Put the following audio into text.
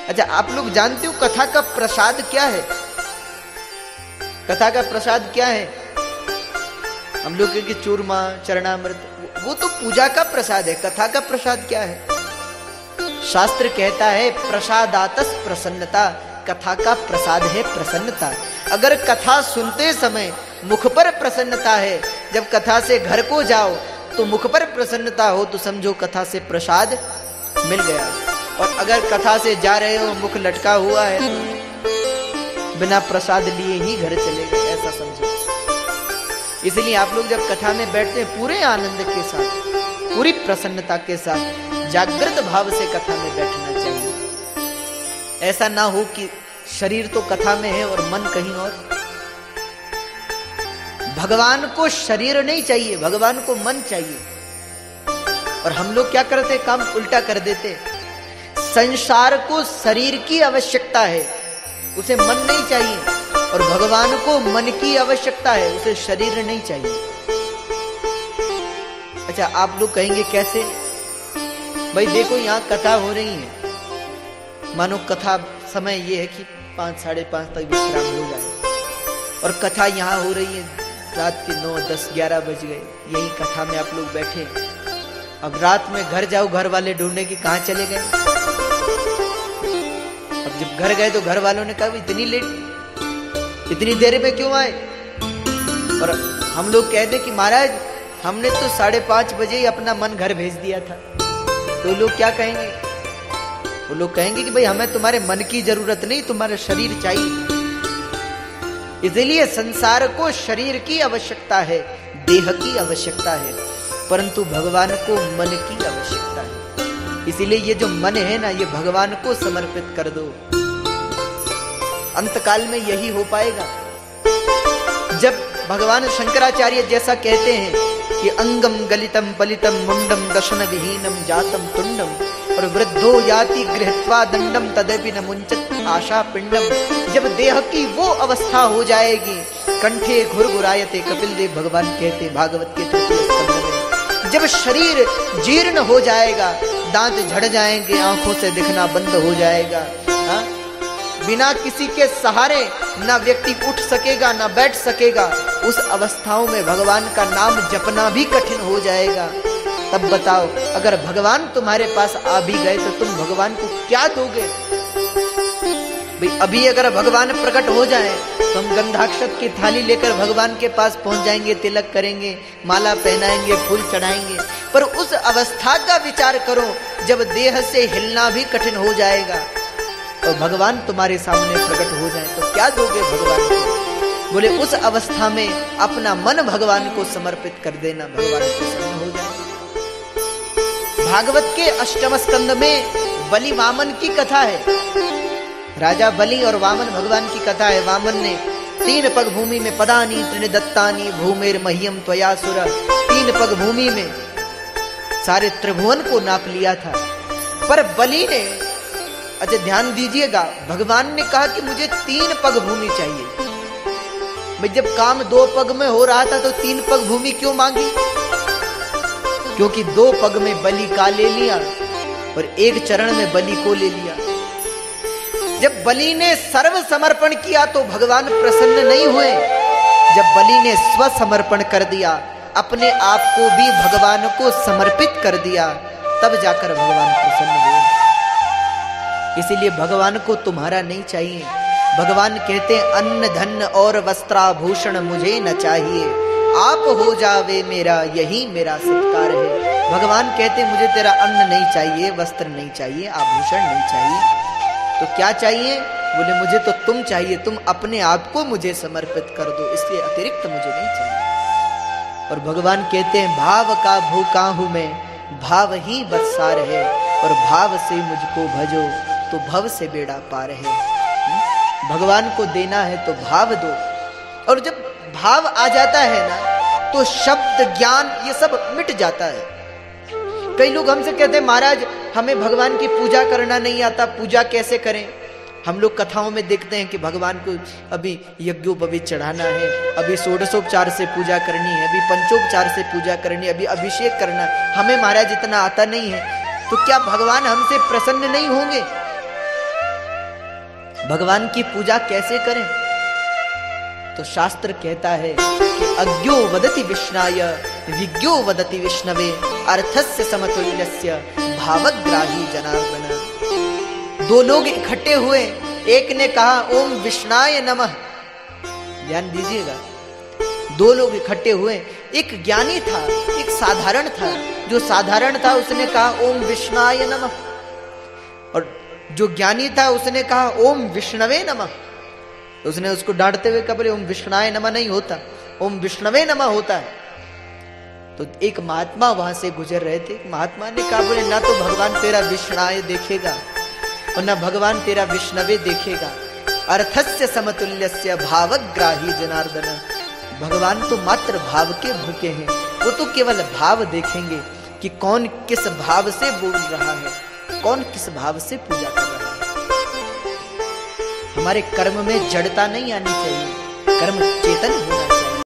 अच्छा, आप लोग जानते हो कथा का प्रसाद क्या है? कथा का प्रसाद क्या है? हम लोग के चूरमा, चरणामृत, वो तो पूजा का प्रसाद है। कथा का प्रसाद क्या है? शास्त्र कहता है प्रसादातस प्रसन्नता, कथा का प्रसाद है प्रसन्नता। अगर कथा सुनते समय मुख पर प्रसन्नता है, जब कथा से घर को जाओ तो मुख पर प्रसन्नता हो, तो समझो कथा से प्रसाद मिल गया। और अगर कथा से जा रहे हो मुख लटका हुआ है, बिना प्रसाद लिए ही घर चले गए, ऐसा समझो। इसलिए आप लोग जब कथा में बैठते हैं पूरे आनंद के साथ, पूरी प्रसन्नता के साथ, जागृत भाव से कथा में बैठना चाहिए। ऐसा ना हो कि शरीर तो कथा में है और मन कहीं और। भगवान को शरीर नहीं चाहिए, भगवान को मन चाहिए। और हम लोग क्या करते, काम उल्टा कर देते। संसार को शरीर की आवश्यकता है, उसे मन नहीं चाहिए, और भगवान को मन की आवश्यकता है, उसे शरीर नहीं चाहिए। अच्छा, आप लोग कहेंगे कैसे? भाई देखो, यहाँ कथा हो रही है, मानो कथा समय ये है कि 5, 5:30 तक विश्राम हो जाए, और कथा यहाँ हो रही है रात के 9, 10, 11 बज गए, यही कथा में आप लोग बैठे। अब रात में घर जाओ, घर वाले ढूंढने की कहाँ चले गए। अब जब घर गए तो घर वालों ने कहा इतनी लेट, इतनी देर में क्यों आए? और हम लोग कहते कि महाराज हमने तो 5:30 बजे ही अपना मन घर भेज दिया था। तो लोग क्या कहेंगे? वो लोग कहेंगे कि भाई हमें तुम्हारे मन की जरूरत नहीं, तुम्हारा शरीर चाहिए। इसलिए संसार को शरीर की आवश्यकता है, देह की आवश्यकता है, परंतु भगवान को मन की आवश्यकता है। इसीलिए ये जो मन है ना, ये भगवान को समर्पित कर दो, अंतकाल में यही हो पाएगा। जब भगवान शंकराचार्य जैसा कहते हैं कि अंगम गलितम पलितम मुंडम दशन विहीनम जातम तुंडम, और वृद्धो याति गृहत्वा दंडम तदपि न मुंचत आशा पिंडम। जब देह की वो अवस्था हो जाएगी, कंठे घुरघुरायते, कपिल देव भगवान कहते भागवत के 3 स्कंद में, जब शरीर जीर्ण हो जाएगा, दांत झड़ जाएंगे, आंखों से दिखना बंद हो जाएगा, हा? बिना किसी के सहारे ना व्यक्ति उठ सकेगा ना बैठ सकेगा, उस अवस्थाओं में भगवान का नाम जपना भी कठिन हो जाएगा। तब बताओ, अगर भगवान तुम्हारे पास आ भी गए तो तुम भगवान को क्या दोगे? भाई अभी अगर भगवान प्रकट हो जाए तो हम गंधाक्षत की थाली लेकर भगवान के पास पहुंच जाएंगे, तिलक करेंगे, माला पहनाएंगे, फूल चढ़ाएंगे। पर उस अवस्था का विचार करो जब देह से हिलना भी कठिन हो जाएगा, और भगवान तुम्हारे सामने प्रकट हो जाए तो क्या दोगे भगवान को? बोले उस अवस्था में अपना मन भगवान को समर्पित कर देना, भगवान प्रसन्न हो जाए। भागवत के 8वें स्कंद में बलि वामन की कथा है। राजा बलि और वामन भगवान की कथा है। वामन ने 3 पग भूमि में पदानी त्रिदत्तानी भूमेर मह्यम त्वयासुर, 3 पग भूमि में सारे त्रिभुवन को नाप लिया था। पर बलि ने, अच्छा ध्यान दीजिएगा, भगवान ने कहा कि मुझे 3 पग भूमि चाहिए। भाई जब काम 2 पग में हो रहा था तो 3 पग भूमि क्यों मांगी? क्योंकि 2 पग में बलि का ले लिया और 1 चरण में बलि को ले लिया। जब बलि ने सर्व समर्पण किया तो भगवान प्रसन्न नहीं हुए। जब बलि ने स्व समर्पण कर दिया, अपने आप को भी भगवान को समर्पित कर दिया, तब जाकर भगवान प्रसन्न हुए। इसीलिए भगवान को तुम्हारा नहीं चाहिए। भगवान कहते हैं अन्न धन और वस्त्राभूषण मुझे न चाहिए, आप हो जावे मेरा, यही मेरा सत्कार है। भगवान कहते हैं मुझे तेरा अन्न नहीं चाहिए, वस्त्र नहीं चाहिए, आभूषण नहीं चाहिए, तो क्या चाहिए? बोले मुझे तो तुम चाहिए, तुम अपने आप को मुझे समर्पित कर दो, इसके अतिरिक्त मुझे नहीं चाहिए। और भगवान कहते हैं भाव का भूखा हूं मैं, भाव ही बत्सार है, और भाव से मुझको भजो तो भव से बेड़ा पार है। भगवान को देना है तो भाव दो, और जब भाव आ जाता है ना तो शब्द ज्ञान ये सब मिट जाता है। कई लोग हमसे कहते हैं महाराज हमें भगवान की पूजा करना नहीं आता, पूजा कैसे करें? हम लोग कथाओं में देखते हैं कि भगवान को अभी यज्ञोपवीत चढ़ाना है, अभी षोडशोपचार से पूजा करनी है, अभी पंचोपचार से पूजा करनी है, अभी अभिषेक करना है। हमें महाराज इतना आता नहीं है, तो क्या भगवान हमसे प्रसन्न नहीं होंगे? भगवान की पूजा कैसे करें? तो शास्त्र कहता है कि अज्ञो वदति विष्णाय विज्ञो वदति विष्णवे अर्थस्य समतुल्यस्य भावग्राही जनार्दन। दो लोग इकट्ठे हुए, एक ने कहा ओम विष्णाय नमः, ध्यान दीजिएगा, दो लोग इकट्ठे हुए, एक ज्ञानी था एक साधारण था। जो साधारण था उसने कहा ओम विष्णाय नमः, और जो ज्ञानी था उसने कहा ओम विष्णवे नमः। उसने उसको डांटते हुए कहा बोले ओम विष्णाय नमः नहीं होता, ओम विष्णवे नमः होता है। तो एक महात्मा वहां से गुजर रहे थे, महात्मा ने कहा बोले ना तो भगवान तेरा विष्णाय देखेगा और ना भगवान तेरा विष्णवे देखेगा, अर्थस्य समतुल्यस्य भावग्राही जनार्दन। भगवान तो मात्र भाव के भूखे हैं, वो तो केवल भाव देखेंगे कि कौन किस भाव से बोल रहा है, कौन किस भाव से पूजा कर रहा है। हमारे कर्म में जड़ता नहीं आनी चाहिए, कर्म चेतन होना चाहिए।